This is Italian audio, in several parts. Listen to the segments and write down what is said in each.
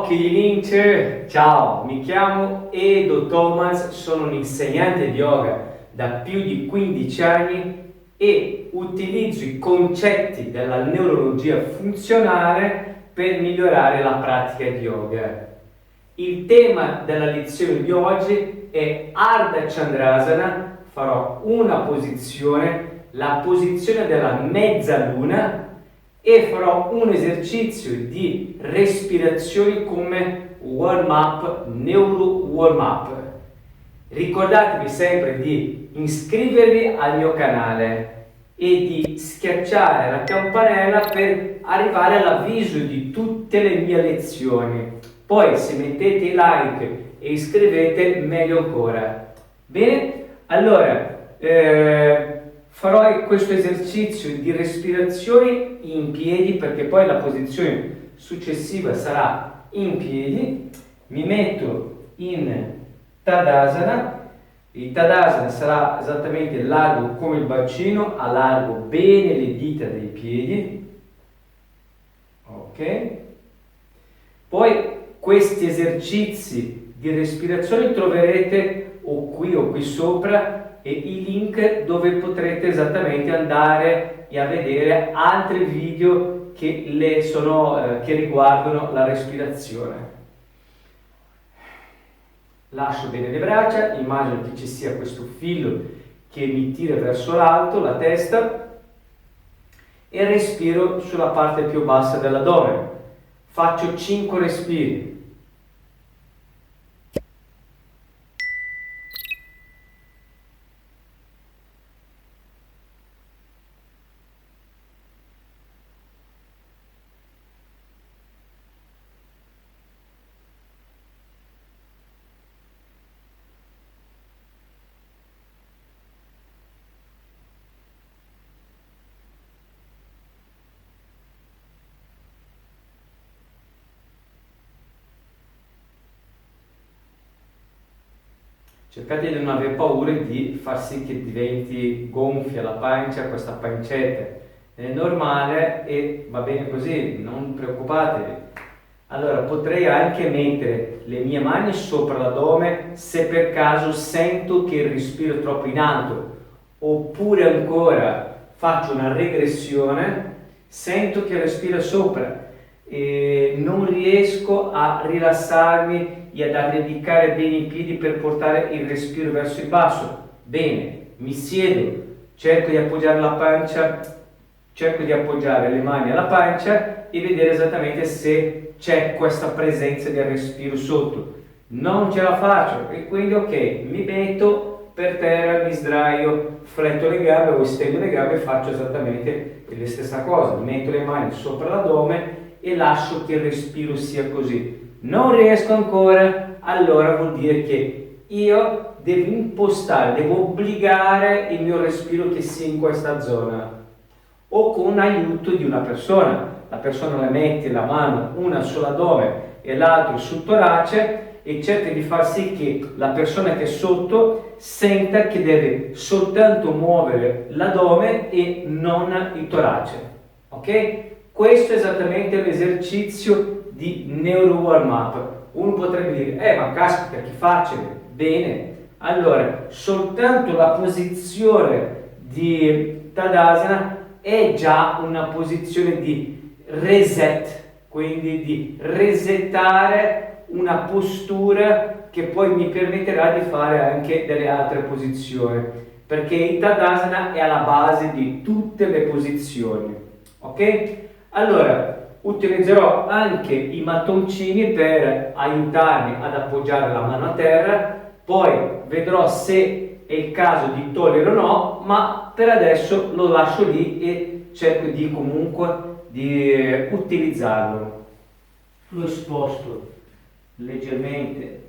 Occhi Lynch, ciao, mi chiamo Edo Thomas, sono un insegnante di yoga da più di 15 anni e utilizzo i concetti della neurologia funzionale per migliorare la pratica di yoga. Il tema della lezione di oggi è Ardha Chandrasana, farò una posizione, la posizione della mezzaluna, e farò un esercizio di respirazione come warm up, neuro warm up. Ricordatevi sempre di iscrivervi al mio canale e di schiacciare la campanella per arrivare all'avviso di tutte le mie lezioni. Poi se mettete i like e iscrivete, meglio ancora. Bene? Allora, farò questo esercizio di respirazione in piedi, perché poi la posizione successiva sarà in piedi. Mi metto in Tadasana. Il Tadasana sarà esattamente largo come il bacino, allargo bene le dita dei piedi. Ok? Poi questi esercizi di respirazione troverete o qui sopra, e i link dove potrete esattamente andare a vedere altri video che riguardano la respirazione. Lascio bene le braccia, immagino che ci sia questo filo che mi tira verso l'alto, la testa, e respiro sulla parte più bassa dell'addome. Faccio 5 respiri. Cercate di non avere paura di far sì che diventi gonfia la pancia, questa pancetta. È normale e va bene così, non preoccupatevi. Allora, potrei anche mettere le mie mani sopra l'addome se per caso sento che il respiro è troppo in alto, oppure ancora faccio una regressione, sento che respiro sopra e non riesco a rilassarmi e a dedicare bene i piedi per portare il respiro verso il basso. Bene, mi siedo, cerco di appoggiare la pancia, cerco di appoggiare le mani alla pancia e vedere esattamente se c'è questa presenza del respiro sotto. Non ce la faccio e quindi ok, mi metto per terra, mi sdraio, fletto le gambe o stendo le gambe e faccio esattamente la stessa cosa. Metto le mani sopra l'addome e lascio che il respiro sia così. Non riesco ancora, allora vuol dire che io devo impostare, devo obbligare il mio respiro che sia in questa zona, o con aiuto di una persona. La persona le mette la mano una sull'addome e l'altra sul torace e cerca di far sì che la persona che è sotto senta che deve soltanto muovere l'addome e non il torace. Ok? Questo è esattamente l'esercizio di neuro warm up. Uno potrebbe dire, ma caspita, che facile. Bene, allora, soltanto la posizione di Tadasana è già una posizione di reset, quindi di resettare una postura che poi mi permetterà di fare anche delle altre posizioni, perché il Tadasana è alla base di tutte le posizioni. Ok? Allora, utilizzerò anche i mattoncini per aiutarmi ad appoggiare la mano a terra, poi vedrò se è il caso di togliere o no, ma per adesso lo lascio lì e cerco di comunque di utilizzarlo. Lo sposto leggermente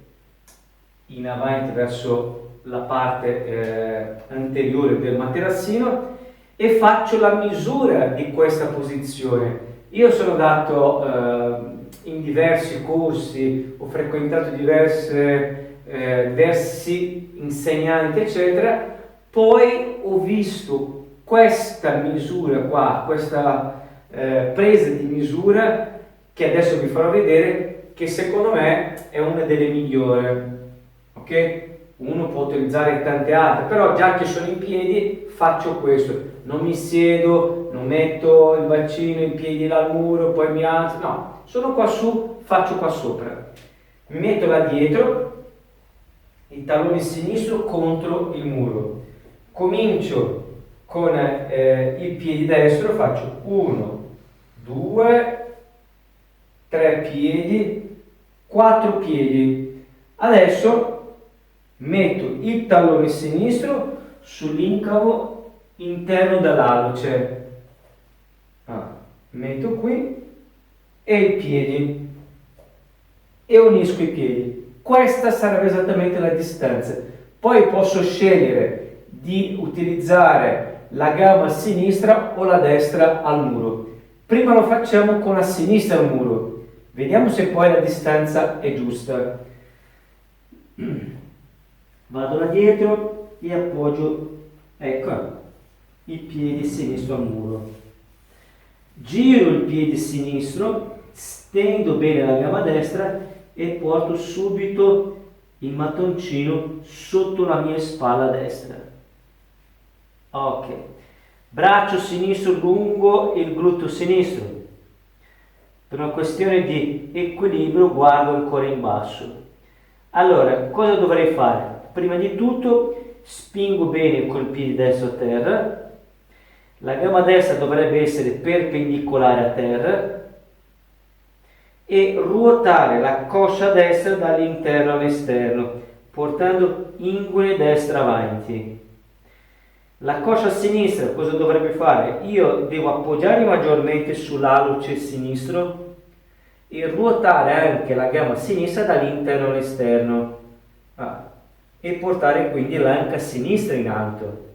in avanti verso la parte anteriore del materassino e faccio la misura di questa posizione. Io sono andato in diversi corsi, ho frequentato diversi insegnanti, eccetera, poi ho visto questa misura qua, questa presa di misura che adesso vi farò vedere, che secondo me è una delle migliori, ok? Uno può utilizzare tante altre, però già che sono in piedi faccio questo, non mi siedo, non metto il bacino in piedi là al muro, poi mi alzo, no, sono qua su, faccio qua sopra, mi metto là dietro, il tallone sinistro contro il muro, comincio con il piede destro, faccio 1, 2, 3 piedi, 4 piedi, adesso metto il tallone sinistro sull'incavo interno dell'alluce, metto qui e i piedi e unisco i piedi. Questa sarebbe esattamente la distanza. Poi posso scegliere di utilizzare la gamba sinistra o la destra al muro. Prima lo facciamo con la sinistra al muro, vediamo se poi la distanza è giusta. Vado là dietro e appoggio, ecco, il piede sinistro al muro. Giro il piede sinistro, stendo bene la gamba destra e porto subito il mattoncino sotto la mia spalla destra. Ok. Braccio sinistro lungo il gluteo sinistro. Per una questione di equilibrio guardo ancora in basso. Allora, cosa dovrei fare? Prima di tutto spingo bene col piede destro a terra, la gamba destra dovrebbe essere perpendicolare a terra e ruotare la coscia destra dall'interno all'esterno, portando inguine destra avanti. La coscia sinistra cosa dovrebbe fare? Io devo appoggiare maggiormente sull'alluce sinistro e ruotare anche la gamba sinistra dall'interno all'esterno. E portare quindi l'anca sinistra in alto.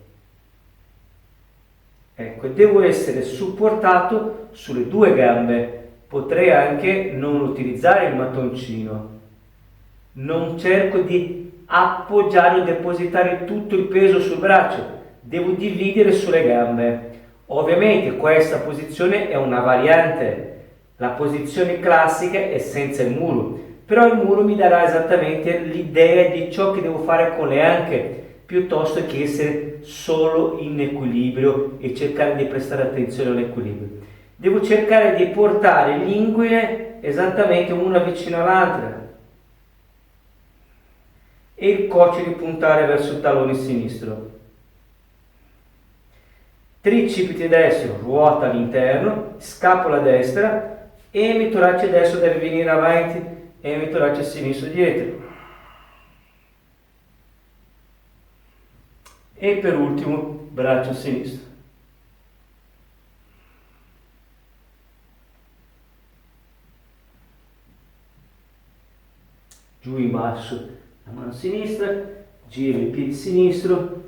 Ecco, devo essere supportato sulle due gambe. Potrei anche non utilizzare il mattoncino. Non cerco di appoggiare o depositare tutto il peso sul braccio. Devo dividere sulle gambe. Ovviamente questa posizione è una variante. La posizione classica è senza il muro. Però il muro mi darà esattamente l'idea di ciò che devo fare con le anche, piuttosto che essere solo in equilibrio e cercare di prestare attenzione all'equilibrio. Devo cercare di portare l'inguine esattamente una vicino all'altra e il coccio di puntare verso il tallone sinistro. Tricipite destro ruota all'interno, scapola destra e emitorace destro deve venire avanti e emitorace sinistro dietro. E per ultimo braccio sinistro. Giù in basso la mano sinistra, giro il piede sinistro,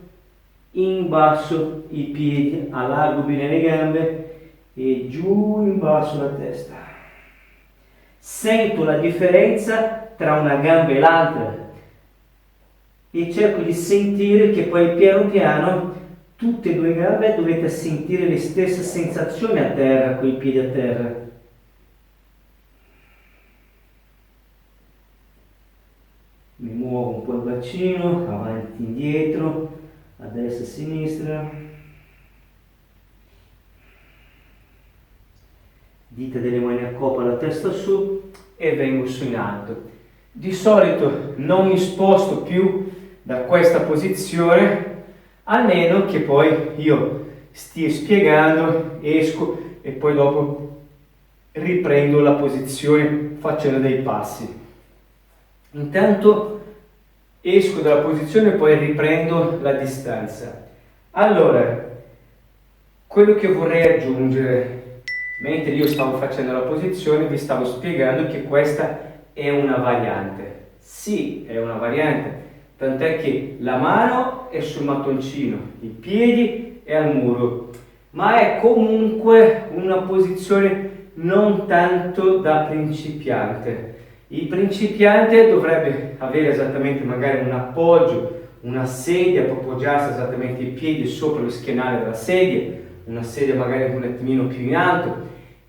in basso i piedi, allargo bene le gambe e giù in basso la testa. Sento la differenza tra una gamba e l'altra e cerco di sentire che poi piano piano tutte e due gambe dovete sentire le stesse sensazioni a terra, con i piedi a terra. Mi muovo un po' il bacino, avanti e indietro, a destra e a sinistra. Dita delle mani a copa, la testa su e vengo su in alto. Di solito non mi sposto più da questa posizione, almeno che poi io stia spiegando, esco e poi dopo riprendo la posizione facendo dei passi. Intanto esco dalla posizione e poi riprendo la distanza. Allora, quello che vorrei aggiungere, mentre io stavo facendo la posizione, vi stavo spiegando che questa è una variante. Sì, è una variante, tant'è che la mano è sul mattoncino, i piedi è al muro, ma è comunque una posizione non tanto da principiante. Il principiante dovrebbe avere esattamente magari un appoggio, una sedia per appoggiarsi esattamente i piedi sopra lo schienale della sedia, una sedia magari un attimino più in alto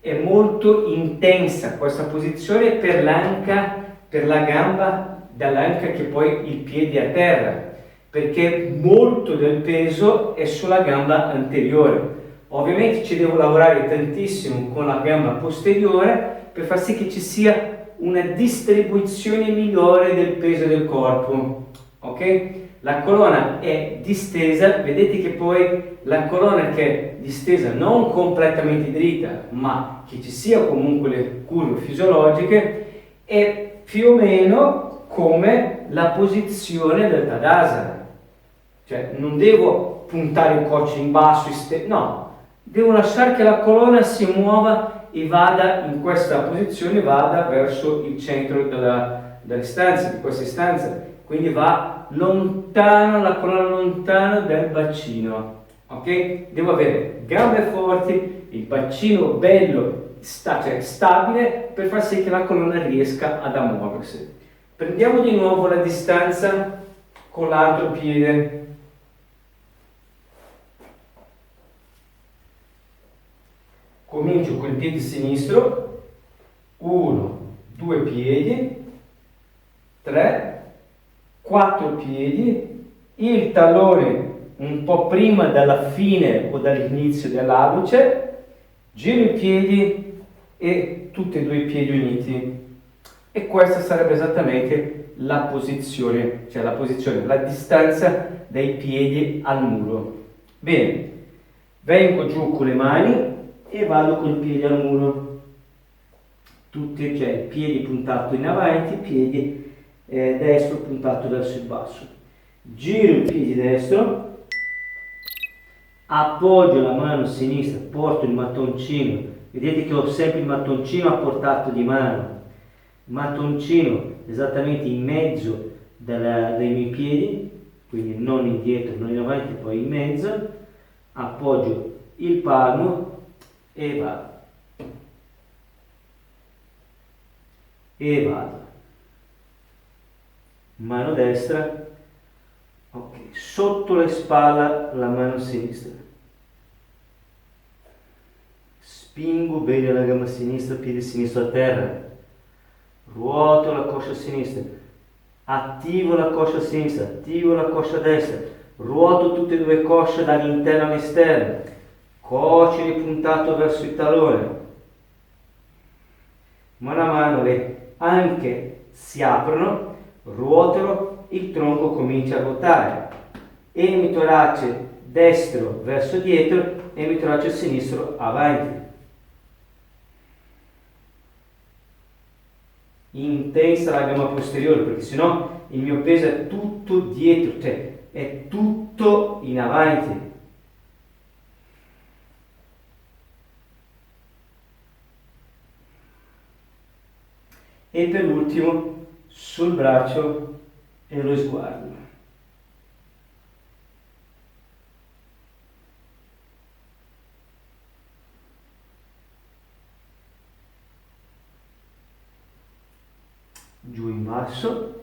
è molto intensa questa posizione per l'anca, per la gamba dall'anca che poi il piede a terra, perché molto del peso è sulla gamba anteriore. Ovviamente ci devo lavorare tantissimo con la gamba posteriore per far sì che ci sia una distribuzione migliore del peso del corpo, ok? La colonna è distesa, vedete che poi la colonna che è distesa non completamente dritta, ma che ci sia comunque le curve fisiologiche, è più o meno come la posizione del Tadasana. Cioè non devo puntare il coscio in basso, no, devo lasciare che la colonna si muova e vada in questa posizione, vada verso il centro della stanza, di questa stanza, quindi va lontano, la colonna lontano dal bacino, ok? Devo avere gambe forti, il bacino bello, cioè stabile, per far sì che la colonna riesca ad muoversi. Prendiamo di nuovo la distanza con l'altro piede. Comincio con il piede sinistro, 1, 2 piedi, 3, 4 piedi, il tallone un po' prima dalla fine o dall'inizio dell'aduce, giro i piedi e tutti e due i piedi uniti. E questa sarebbe esattamente la posizione, la distanza dai piedi al muro. Bene, vengo giù con le mani e vado con i piedi al muro, tutti, cioè piedi puntato in avanti, piedi destro puntato verso il basso. Giro il piede destro, appoggio la mano sinistra, porto il mattoncino, vedete che ho sempre il mattoncino a portata di mano, mattoncino esattamente in mezzo dei miei piedi, quindi non indietro, non in avanti, poi in mezzo, appoggio il palmo e vado, mano destra, ok, sotto le spalle la mano sinistra, spingo bene la gamba sinistra, piede sinistro a terra, ruoto la coscia sinistra, attivo la coscia sinistra, attivo la coscia destra, ruoto tutte e due le cosce dall'interno all'esterno, cocci puntato verso il tallone, mano a mano le anche si aprono, ruotano, il tronco comincia a ruotare, emitorace destro verso dietro, emitorace sinistro avanti. Intensa la gamba posteriore, perché sennò il mio peso è tutto dietro, cioè è tutto in avanti. E per ultimo sul braccio e lo sguardo. Giù in basso,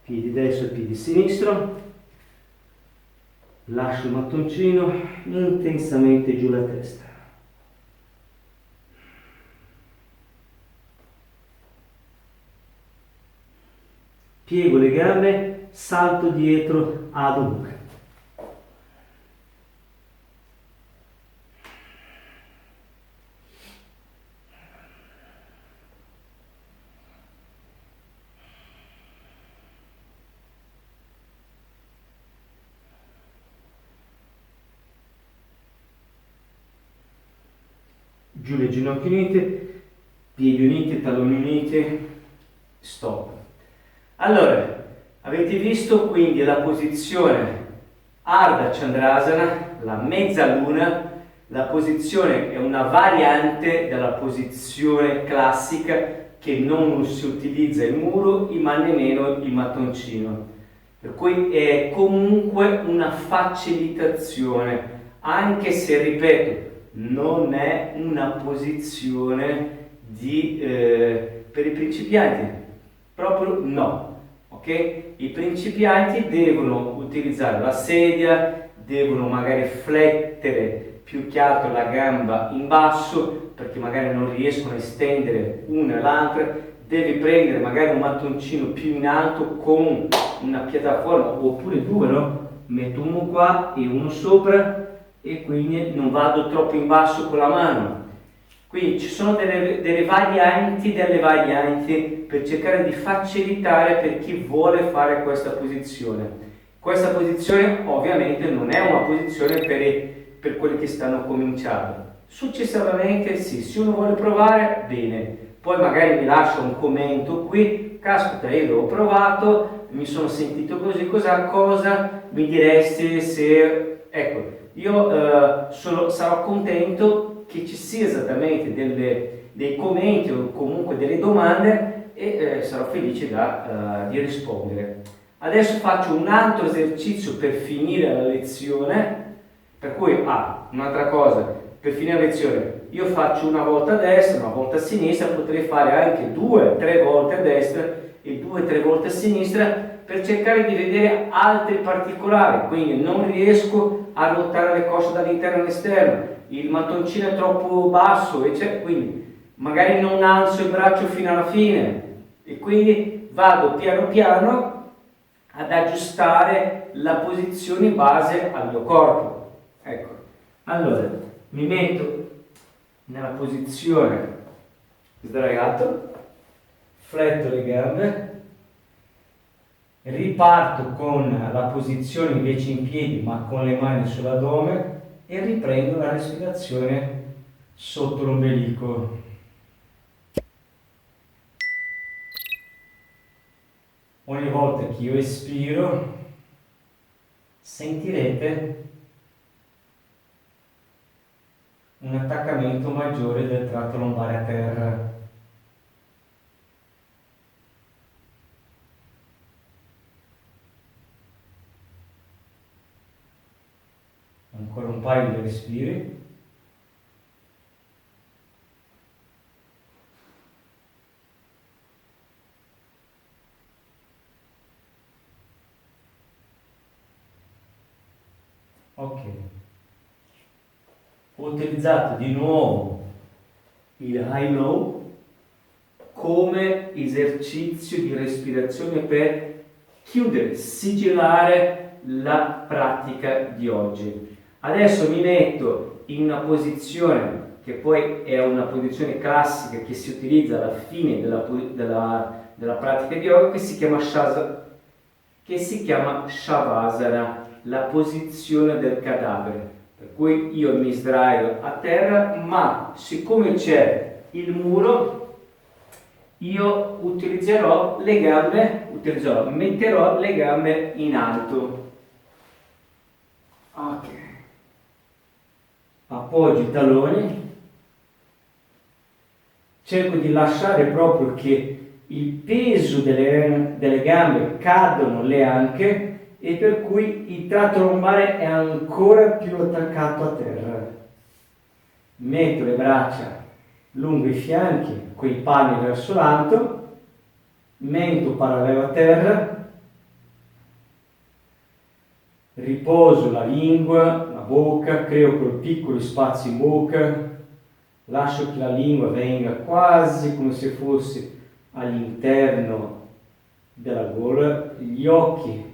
piedi destro e piedi sinistro, lascio il mattoncino, intensamente giù la testa. Piego le gambe, salto dietro ad Adho. Giù le ginocchia unite, piedi uniti, talloni uniti, stop. Allora, avete visto quindi la posizione Ardha Chandrasana, la mezzaluna. La posizione è una variante della posizione classica che non si utilizza il muro, ma nemmeno il mattoncino. Per cui è comunque una facilitazione, anche se, ripeto, non è una posizione per i principianti. Proprio no, ok? I principianti devono utilizzare la sedia, devono magari flettere più che altro la gamba in basso, perché magari non riescono a estendere una e l'altra, devi prendere magari un mattoncino più in alto con una piattaforma, oppure due, no? Metto uno qua e uno sopra, e quindi non vado troppo in basso con la mano. Quindi ci sono delle varianti per cercare di facilitare per chi vuole fare questa posizione. Questa posizione ovviamente non è una posizione per quelli che stanno cominciando. Successivamente sì, se uno vuole provare, bene. Poi magari mi lascia un commento qui, caspita, io l'ho provato, mi sono sentito così, cosa mi diresti se... Ecco, io sarò contento che ci sia esattamente dei commenti o comunque delle domande, e sarò felice di rispondere. Adesso faccio un altro esercizio per finire la lezione, per cui, un'altra cosa, per finire la lezione, io faccio una volta a destra, una volta a sinistra, potrei fare anche 2-3 volte a destra e 2-3 volte a sinistra, per cercare di vedere altri particolari. Quindi non riesco a ruotare le cosce dall'interno all'esterno, il mattoncino è troppo basso, eccetera, quindi magari non alzo il braccio fino alla fine, e quindi vado piano piano ad aggiustare la posizione in base al mio corpo. Ecco, allora mi metto nella posizione sdraiato, fletto le gambe, riparto con la posizione invece in piedi ma con le mani sull'addome, e riprendo la respirazione sotto l'ombelico. Ogni volta che io espiro sentirete un attaccamento maggiore del tratto lombare a terra. Ancora un paio di respiri. Ok. Ho utilizzato di nuovo il high-low come esercizio di respirazione per chiudere, sigillare la pratica di oggi. Adesso mi metto in una posizione che poi è una posizione classica che si utilizza alla fine della pratica di yoga, che si chiama Shavasana, la posizione del cadavere. Per cui io mi sdraio a terra, ma siccome c'è il muro, io metterò le gambe in alto. Ok. Appoggio i taloni, cerco di lasciare proprio che il peso delle gambe cadano le anche, e per cui il tratto lombare è ancora più attaccato a terra. Metto le braccia lungo i fianchi, coi palmi verso l'alto, mento parallelo a terra, riposo la lingua, la bocca, creo quei piccoli spazi in bocca, lascio che la lingua venga quasi come se fosse all'interno della gola, gli occhi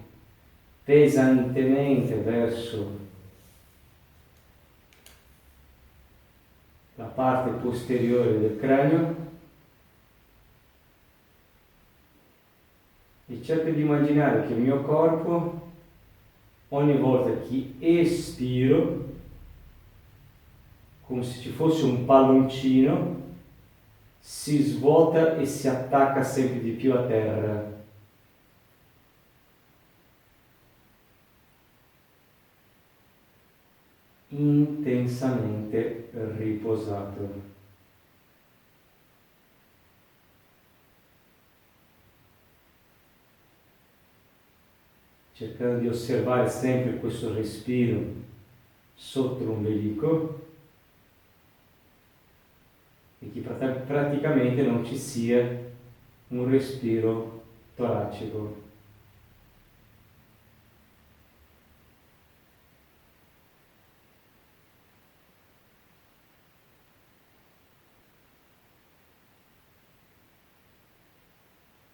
pesantemente verso la parte posteriore del cranio, e cerco di immaginare che il mio corpo, ogni volta che espiro, come se ci fosse un palloncino, si svuota e si attacca sempre di più a terra. Intensamente riposato. Cercando di osservare sempre questo respiro sotto l'ombelico, e che praticamente non ci sia un respiro toracico.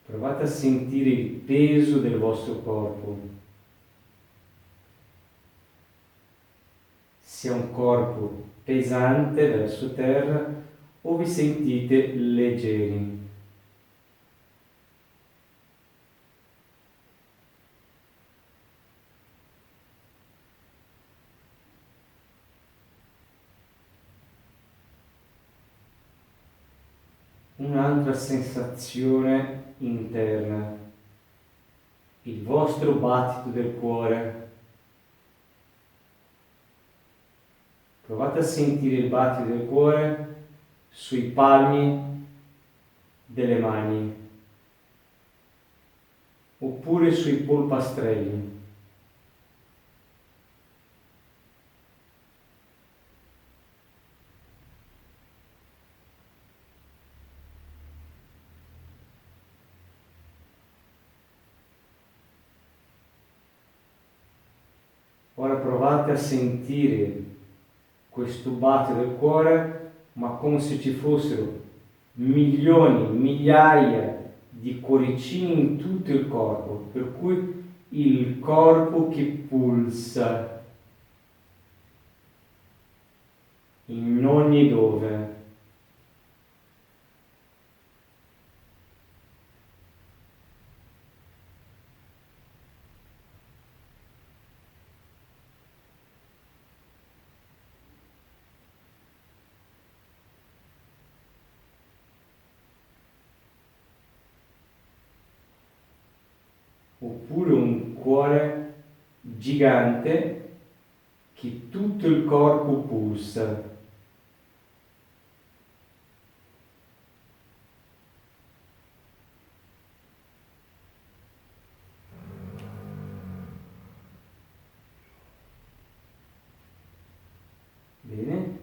Provate a sentire il peso del vostro corpo. Se è un corpo pesante verso terra o vi sentite leggeri. Un'altra sensazione interna, il vostro battito del cuore. Provate a sentire il battito del cuore sui palmi delle mani oppure sui polpastrelli. Ora provate a sentire questo battito del cuore, ma come se ci fossero milioni, migliaia di cuoricini in tutto il corpo, per cui il corpo che pulsa in ogni dove. Oppure un cuore gigante che tutto il corpo pulsa. Bene,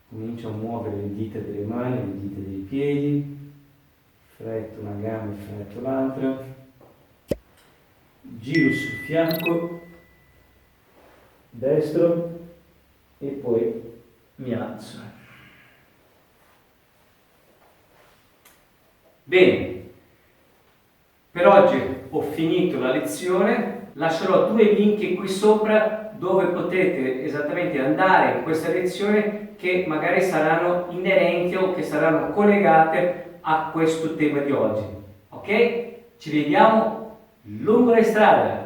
comincio a muovere le dita delle mani, le dita dei piedi, fletto una gamba, fletto l'altra. Giro sul fianco destro e poi mi alzo. Bene, per oggi ho finito la lezione, lascerò 2 link qui sopra dove potete esattamente andare in questa lezione che magari saranno inerenti o che saranno collegate a questo tema di oggi. Ok? Ci vediamo lungo le strade.